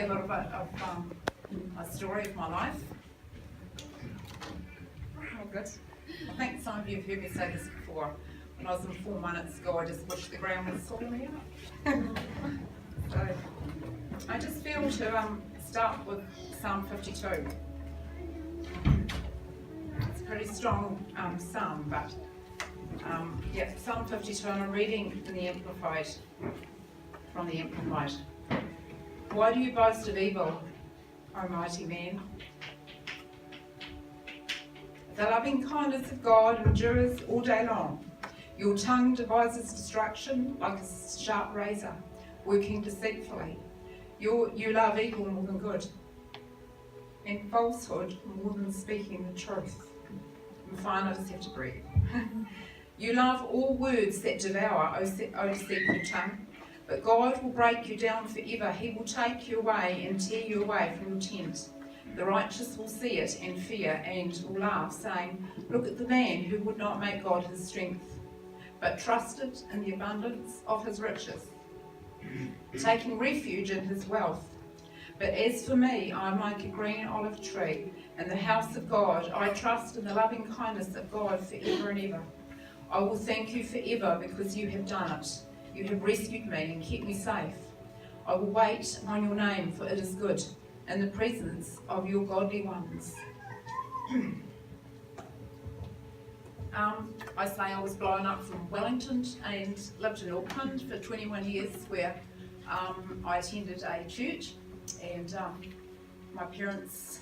share a little bit of a story of my life. Oh, good. I think some of you have heard me say this before. When I was in Form 1 at school, I just wished the ground would sort me out. So, I just feel to start with Psalm 52. It's a pretty strong psalm, but yeah, Psalm 52, and I'm reading in the Amplified, from the Amplified. Why do you boast of evil, O mighty man? The loving kindness of God endures all day long. Your tongue devises destruction like a sharp razor, working deceitfully. You love evil more than good, and falsehood more than speaking the truth. I'm fine, I just have to breathe. You love all words that devour, O deceitful tongue, but God will break you down forever. He will take you away and tear you away from your tent. The righteous will see it and fear and will laugh, saying, look at the man who would not make God his strength, but trusted in the abundance of his riches, taking refuge in his wealth. But as for me, I am like a green olive tree in the house of God. I trust in the loving kindness of God forever and ever. I will thank you forever because you have done it. You have rescued me and kept me safe. I will wait on your name, for it is good, in the presence of your godly ones. I say I was blown up from Wellington and lived in Auckland for 21 years, where I attended a church, and my parents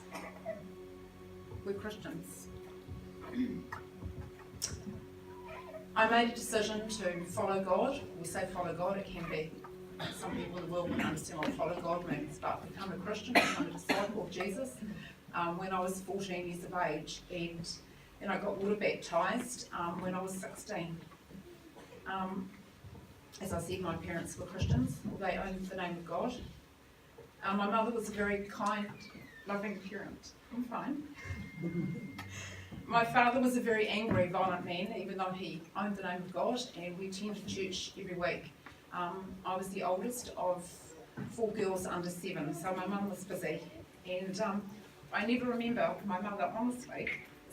were Christians. I made a decision to follow God. We say follow God, it can be, some people in the world wouldn't understand what follow God means, but become a Christian, become a disciple of Jesus when I was 14 years of age, and then I got water baptised when I was 16. As I said, my parents were Christians, they owned the name of God. My mother was a very kind, loving parent. I'm fine. My father was a very angry, violent man, even though he owned the name of God, and we attended church every week. I was the oldest of 4 girls under 7, so my mum was busy. And I never remember my mother, honestly,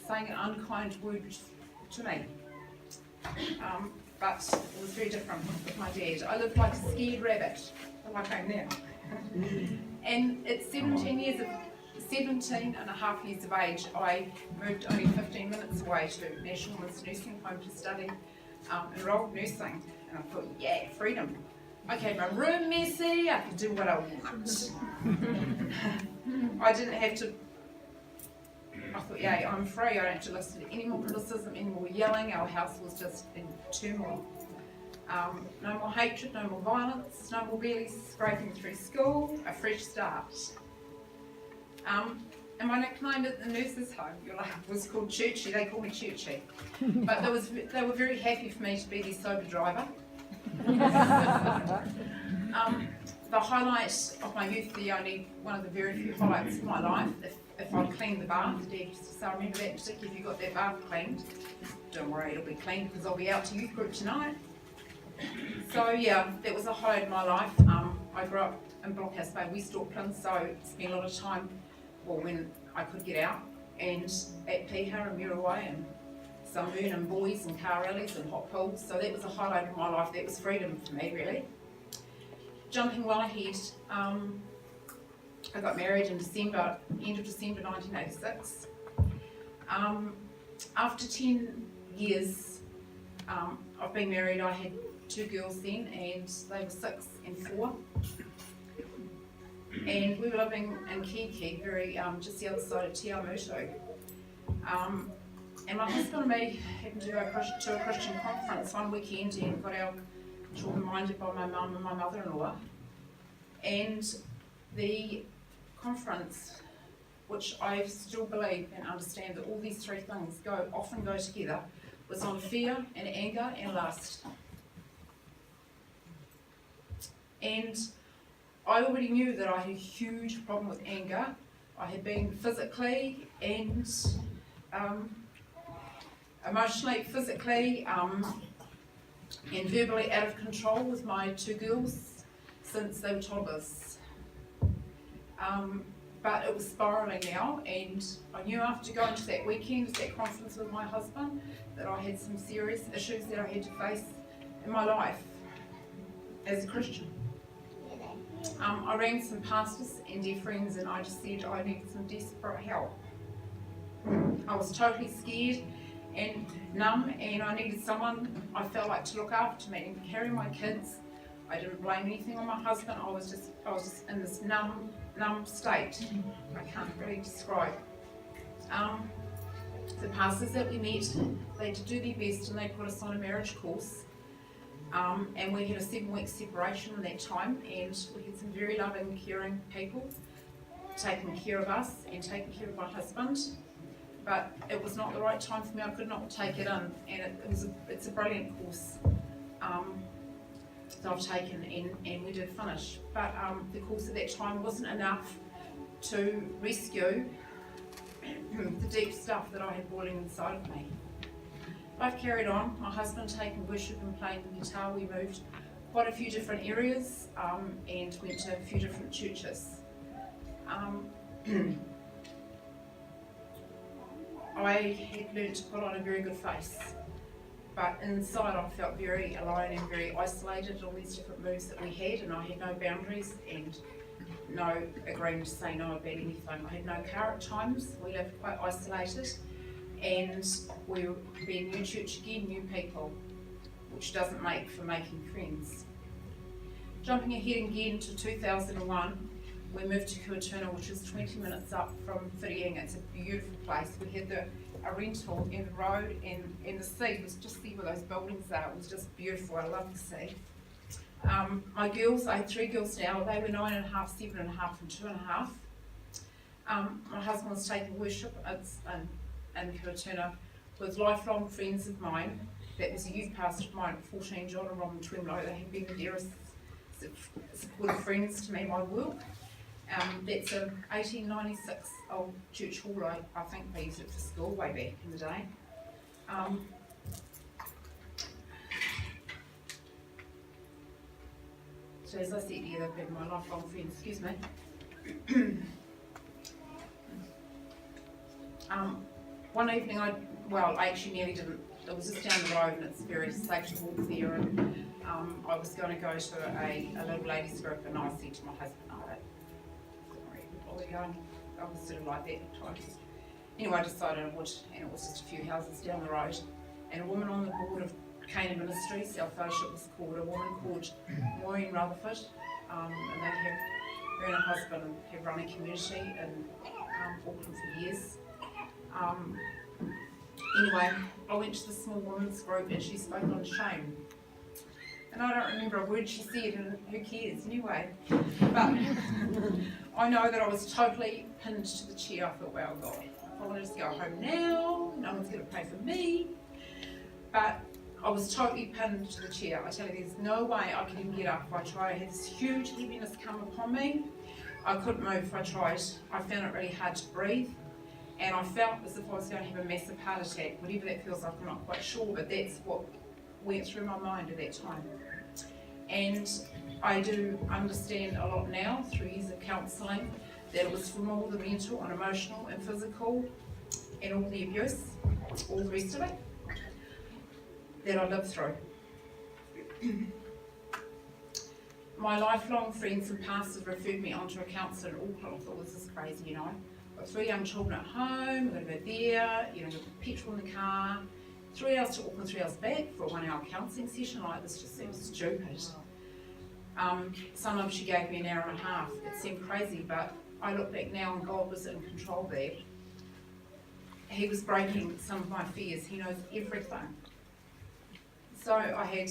saying an unkind word to me. But it was very different with my dad. I lived like a scared rabbit, like I'm now. And at 17 and a half years of age, I moved only 15 minutes away to National Women's Nursing Home to study enrolled nursing. And I thought, yeah, freedom. Okay, my room messy, I could do what I want. I didn't have to, I thought, yeah, I'm free, I don't have to listen to any more criticism, any more yelling. Our house was just in turmoil. No more hatred, no more violence, no more barely scraping through school, a fresh start. And my nickname at the nurses' home was called Churchy. They called me Churchy. But they were very happy for me to be their sober driver. The highlight of my youth, one of the very few highlights of my life, if I'd cleaned the bath, Dad used to say, I remember that particularly, if you got that bath cleaned, don't worry, it'll be cleaned because I'll be out to youth group tonight. So yeah, that was a highlight of my life. I grew up in Blockhouse Bay, West Auckland, so spent a lot of time, well, when I could get out, and at Piha and Muriwai and sunburn and boys and car rallies and hot pools. So that was a highlight of my life. That was freedom for me, really. Jumping well ahead, I got married in end of December 1986. After 10 years of being married, I had 2 girls then, and they were 6 and 4. And we were living in Kiki, very just the other side of Te Awamutu. And my husband and me happened to go to a Christian conference one weekend and got our children minded by my mum and my mother-in-law. And the conference, which I still believe and understand that all these 3 things often go together, was on fear and anger and lust. And I already knew that I had a huge problem with anger. I had been physically and emotionally, physically and verbally out of control with my 2 girls since they were toddlers. But it was spiralling now, and I knew after going to that weekend, that conference with my husband, that I had some serious issues that I had to face in my life as a Christian. I rang some pastors and dear friends, and I just said I needed some desperate help. I was totally scared and numb, and I needed someone I felt like to look after me and carry my kids. I didn't blame anything on my husband. I was just in this numb state. I can't really describe. The pastors that we met, they did do their best, and they put us on a marriage course. And we had a 7-week separation in that time, and we had some very loving, caring people taking care of us and taking care of my husband. But it was not the right time for me. I could not take it in, and it's a brilliant course that I've taken, and we did finish. But the course at that time wasn't enough to rescue the deep stuff that I had boiling inside of me. Life carried on. My husband taking worship and playing the guitar. We moved quite a few different areas and went to a few different churches. I had learned to put on a very good face, but inside I felt very alone and very isolated. All these different moves that we had, and I had no boundaries and no agreement to say no about anything. I had no car at times. We lived quite isolated, and we were being new church again, new people, which doesn't make for making friends. Jumping ahead again to 2001, we moved to Kuatuna, which is 20 minutes up from Whirianga. It's a beautiful place. We had a rental in the road, and the sea was just there where those buildings are. It was just beautiful. I love the sea. My girls, I had 3 girls now. They were 9.5, 7.5, and 2.5. My husband was taking worship in Kuatuna with lifelong friends of mine. That was a youth pastor of mine at 14, John and Robin Twemlow. They have been the dearest supportive friends to me in my work. That's a 1896 old church hall. I think they used it for school way back in the day. So as I said, yeah, they've been my lifelong friends. Excuse me. One evening, I actually nearly didn't. It was just down the road, and it's very safe to walk there. And I was going to go to a little ladies group, and I said to my husband, we're going. I was sort of like that at times. Anyway, I decided I would, and it was just a few houses down the road. And a woman on the board of Cana Ministries, our fellowship was called, a woman called Maureen Rutherford, and her and her husband have run a community in Auckland for years. Anyway, I went to the small women's group, and she spoke on shame. And I don't remember a word she said, and who cares anyway. But I know that I was totally pinned to the chair. I thought, well, God, I want to just go home now. No one's going to pay for me. But I was totally pinned to the chair. I tell you, there's no way I could even get up if I tried. I had this huge heaviness come upon me. I couldn't move if I tried. I found it really hard to breathe. And I felt as if I was going to have a massive heart attack. Whatever that feels like, I'm not quite sure, but that's what went through my mind at that time. And I do understand a lot now, through years of counselling, that it was from all the mental and emotional and physical and all the abuse, all the rest of it, that I lived through. My lifelong friends and pastors referred me onto a counsellor in Auckland. I thought, this is crazy, you know. I've got 3 young children at home, we're going to go there, you know, petrol in the car, 3 hours to Auckland, 3 hours back for a 1-hour counselling session. Like, this just seems stupid. Sometimes she gave me an hour and a half. It seemed crazy, but I look back now and God was in control there. He was breaking some of my fears. He knows everything. So I had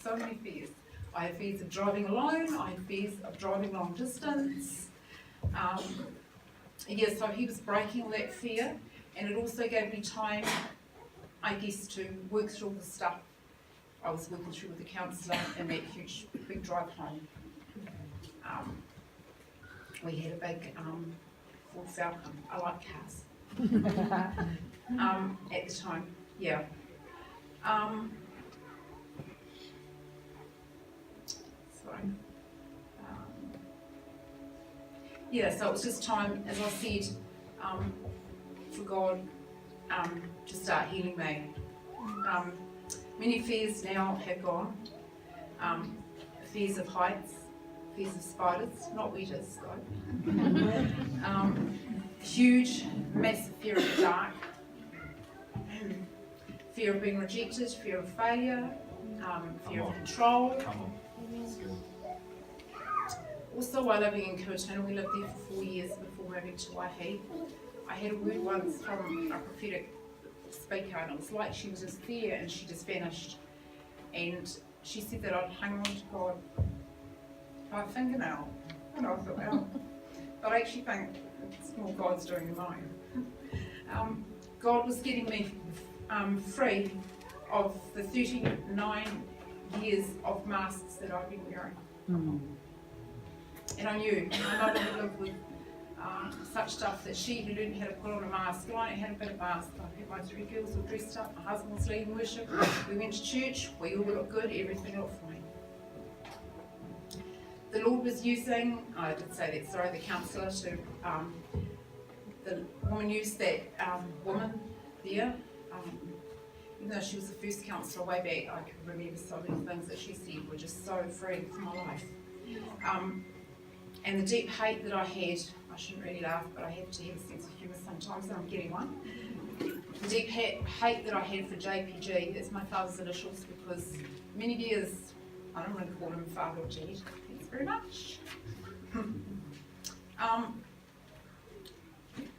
so many fears. I had fears of driving alone. I had fears of driving long distance. So he was breaking all that fear, and it also gave me time, I guess, to work through all the stuff I was working through with the counsellor in that huge, big drive home. We had a big Ford Falcon. I like cars. At the time, yeah. So it was just time, as I said, for God to start healing me. Many fears now have gone. Fears of heights, fears of spiders, not weeders though. Huge, massive fear of the dark. Fear of being rejected, fear of failure, fear of control. Also, while living in Kuatuna, we lived there for 4 years before moving to Waihi. I had a word once from a prophetic speaker, and it was like she was just there and she just vanished. And she said that I'd hung on to God by a fingernail. And I thought, well, but I actually think it's more God's doing than mine. God was getting me free of the 39 years of masks that I've been wearing. And I knew my mother would live with such stuff that she had learned how to put on a mask. I had a bit of mask. My 3 girls were dressed up, my husband was leading worship, we went to church, we all looked good, everything looked fine. The Lord was using, I did say that, sorry, the counsellor to, the woman used that woman there. Even though she was the first counsellor way back, I could remember so many things that she said were just so freeing for my life. And the deep hate that I had, I shouldn't really laugh, but I have to have a sense of humour sometimes, and I'm getting one. The deep hate that I had for JPG, that's my father's initials, because many years, I don't want to call him Father or Dad, thanks very much.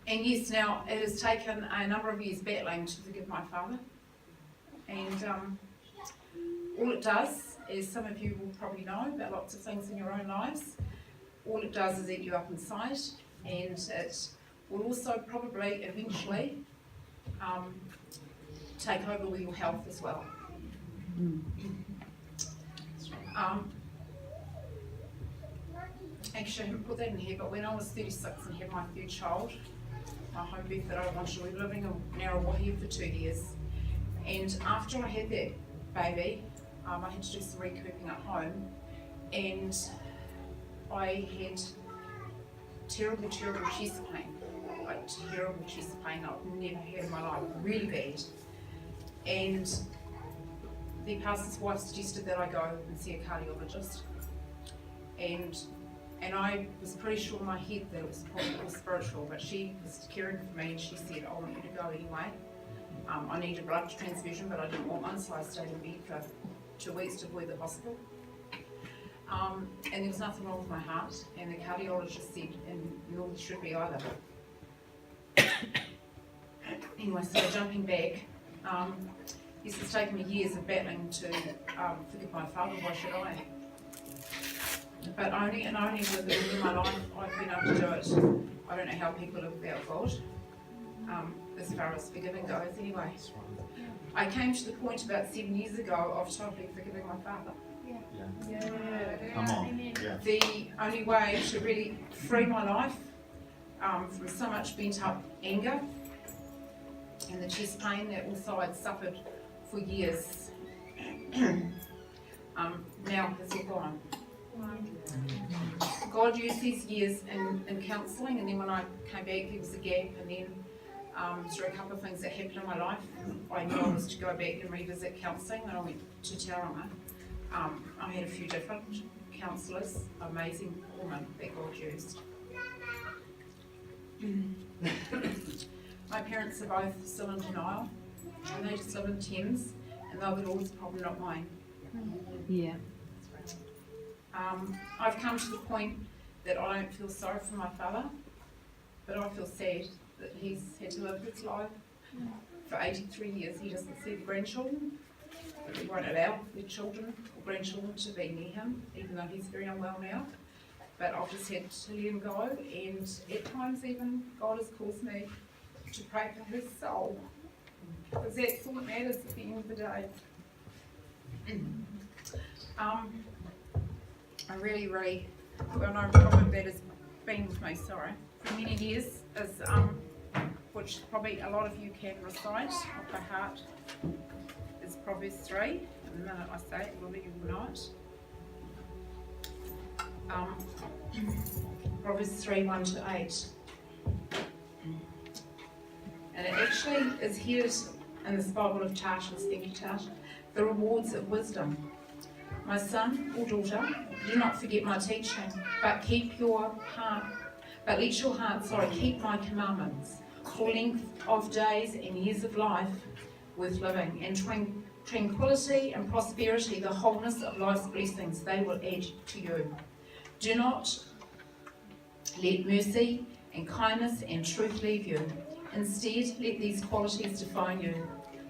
And yes, now it has taken a number of years battling to forgive my father. And all it does, as some of you will probably know about lots of things in your own lives, all it does is eat you up inside, and it will also probably eventually take over with your health as well. Actually, I haven't put that in here, but when I was 36 and had my 3rd child, my home birth that I wanted, we were living in Narrawahi for 2 years. And after I had that baby, I had to do some recouping at home, and I had terrible chest pain, like terrible chest pain I've never had in my life, really bad. And the pastor's wife suggested that I go and see a cardiologist, and I was pretty sure in my head that it was probably spiritual, but she was caring for me and she said, I want you to go anyway. I need a blood transfusion, but I didn't want one, so I stayed in bed for 2 weeks to avoid the hospital. And there was nothing wrong with my heart, and the cardiologist said, and nor should be either. Anyway, so jumping back, yes, it's taken me years of battling to forgive my father. Why should I? But only within my life I've been able to do it. I don't know how people live without God, as far as forgiving goes anyway. I came to the point about 7 years ago of totally forgiving my father. Come on. Yeah. The only way to really free my life from so much pent up anger and the chest pain that also I'd suffered for years, now has all gone. God used these years in counselling, and then when I came back there was a gap, and then through a couple of things that happened in my life, I knew I was to go back and revisit counselling, and I went to Tauranga. I had a few different counsellors, amazing women that God used. My parents are both still in denial, and they just live in Thames, and they're the Lord's problem, not mine. Yeah. I've come to the point that I don't feel sorry for my father, but I feel sad that he's had to live his life for 83 years. He doesn't see the grandchildren, but we won't allow the children or grandchildren to be near him, even though he's very unwell now. But I've just had to let him go, and at times even God has caused me to pray for his soul, because that's all that matters at the end of the day. I really, well, no problem that has been with me, sorry, for many years, is, which probably a lot of you can recite off by heart, is Proverbs 3. And the minute I say it, you will know it. Proverbs 3, 1-8. And it actually is here in this Bible of Tarsus, thank you, Tash, the rewards of wisdom. My son or daughter, do not forget my teaching, but let your heart, keep my commandments, for length of days and years of life worth living, and tranquility and prosperity, the wholeness of life's blessings, they will add to you. Do not let mercy and kindness and truth leave you. Instead, let these qualities define you.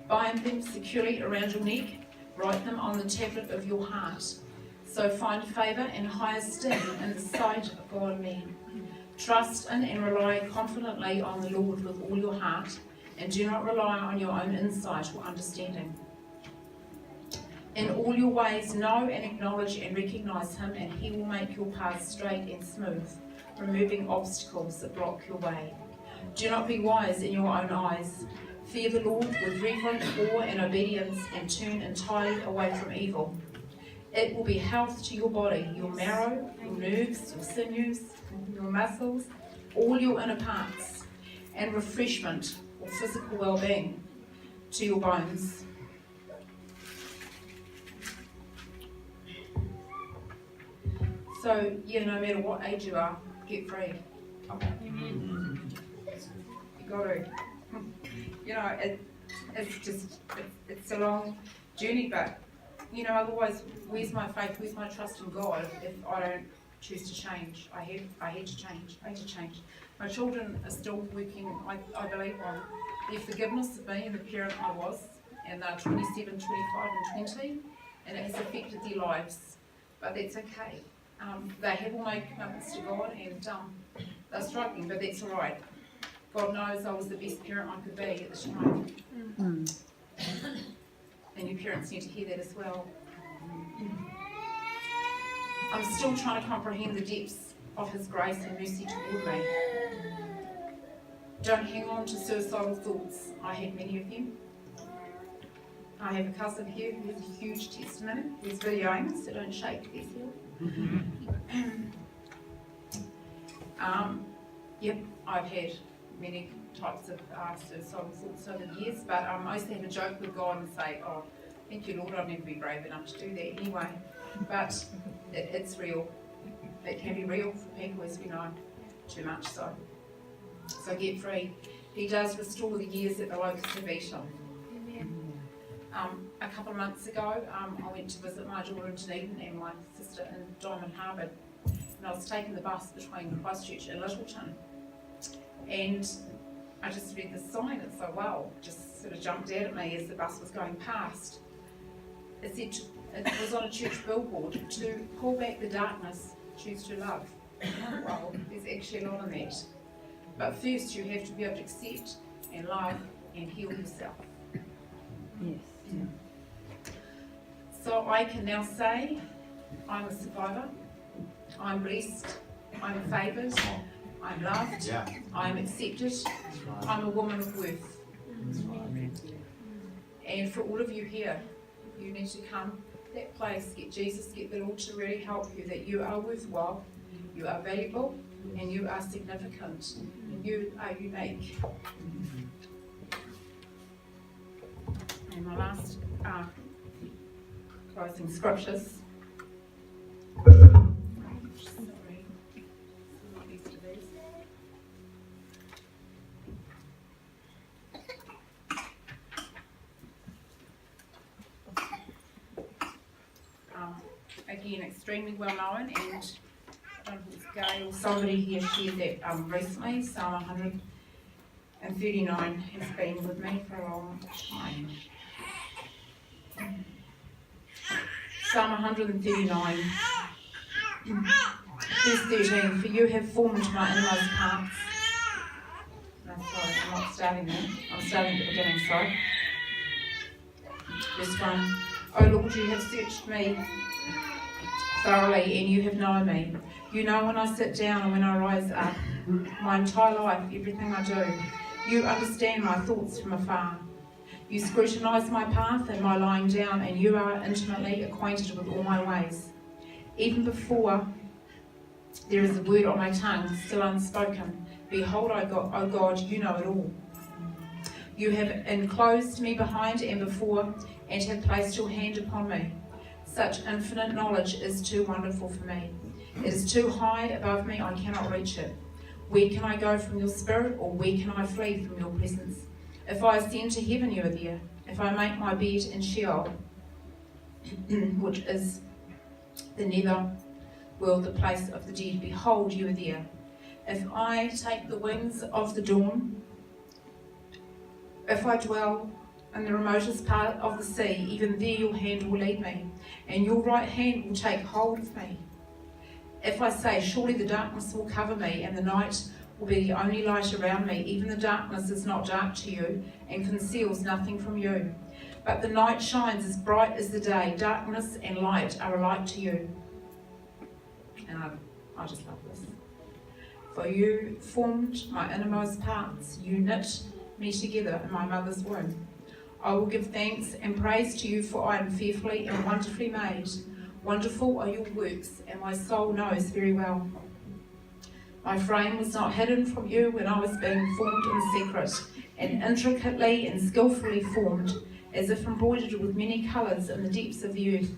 Bind them securely around your neck, write them on the tablet of your heart. So find favour and high esteem in the sight of God and men. Trust in and rely confidently on the Lord with all your heart, and do not rely on your own insight or understanding. In all your ways, know and acknowledge and recognise Him, and He will make your path straight and smooth, removing obstacles that block your way. Do not be wise in your own eyes. Fear the Lord with reverent awe and obedience, and turn entirely away from evil. It will be health to your body, your marrow, your nerves, your sinews, your muscles, all your inner parts, and refreshment or physical well-being to your bones. So, no matter what age you are, get free. Amen. You got to. It's a long journey, but, otherwise, where's my faith, where's my trust in God if I don't choose to change? I had to change. My children are still working, I believe, on their forgiveness of me and the parent I was, and they're 27, 25 and 20, and it has affected their lives, but that's okay. They have all made commitments to God, and they're struggling, but that's all right. God knows I was the best parent I could be at the time. And your parents need to hear that as well. I'm still trying to comprehend the depths of His grace and mercy toward me. Don't hang on to suicidal thoughts. I had many of them. I have a cousin here who has a huge testimony. He's videoing, so don't shake this here. Yep, I've had many types of suicidal thoughts over the years, but I used to have a joke with God and say, oh, thank you, Lord, I'll never be brave enough to do that anyway. But it's real. It can be real for people, as we know, too much so. So get free. He does restore the years that the locusts have eaten. A couple of months ago, I went to visit my daughter in Dunedin and my sister in Diamond Harbour, and I was taking the bus between Christchurch and Littleton, and I just read the sign, and so just sort of jumped out at me as the bus was going past. It said, it was on a church billboard, to pull back the darkness, choose to love. Well, there's actually a lot in that. But first you have to be able to accept and love and heal yourself. Yes. So I can now say, I'm a survivor, I'm blessed, I'm favoured, I'm loved, I'm accepted, I'm a woman of worth. And for all of you here, you need to come to that place, get Jesus, get the Lord to really help you, that you are worthwhile, you are valuable, and you are significant, and you are unique. And my last closing scriptures. Again, extremely well known, and I don't know if it's Gail or somebody here shared that recently. Psalm 139 has been with me for a long time. Psalm 139, verse 13, for you have formed my innermost parts. No, sorry, I'm not starting there. I'm starting at the beginning, sorry. Verse 1, O Lord, you have searched me thoroughly, and you have known me. You know when I sit down and when I rise up, my entire life, everything I do. You understand my thoughts from afar. You scrutinize my path and my lying down, and you are intimately acquainted with all my ways. Even before There is a word on my tongue, still unspoken. Behold, O God, you know it all. You have enclosed me behind and before, and have placed your hand upon me. Such infinite knowledge is too wonderful for me. It is too high above me, I cannot reach it. Where can I go from your spirit, or where can I flee from your presence? If I ascend to heaven, you are there. If I make my bed in Sheol, which is the nether world, the place of the dead, behold, you are there. If I take the wings of the dawn, if I dwell in the remotest part of the sea, even there your hand will lead me, and your right hand will take hold of me. If I say, surely the darkness will cover me, and the night will be the only light around me, even the darkness is not dark to you, and conceals nothing from you. But the night shines as bright as the day. Darkness and light are alike to you. And I just love this. For you formed my innermost parts. You knit me together in my mother's womb. I will give thanks and praise to you, for I am fearfully and wonderfully made. Wonderful are your works, and my soul knows very well. My frame was not hidden from you when I was being formed in secret, and intricately and skillfully formed, as if embroidered with many colours in the depths of the earth.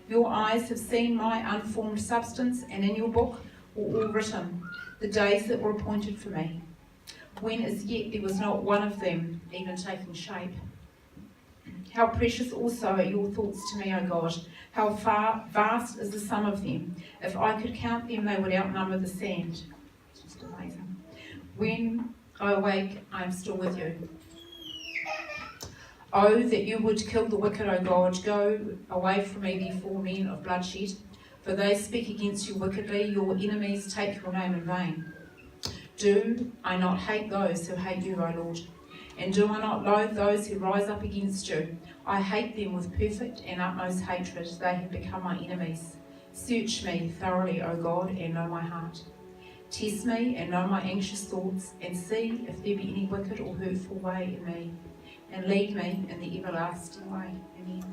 Your eyes have seen my unformed substance, and in your book were all written, the days that were appointed for me, when as yet there was not one of them even taking shape. How precious also are your thoughts to me, O God. How vast is the sum of them. If I could count them, they would outnumber the sand. It's just amazing. When I awake, I am still with you. Oh, that you would kill the wicked, O God. Go away from me, therefore, men of bloodshed. For they speak against you wickedly. Your enemies take your name in vain. Do I not hate those who hate you, O Lord? And do I not loathe those who rise up against you? I hate them with perfect and utmost hatred. They have become my enemies. Search me thoroughly, O God, and know my heart. Test me and know my anxious thoughts, and see if there be any wicked or hurtful way in me, and lead me in the everlasting way. Amen.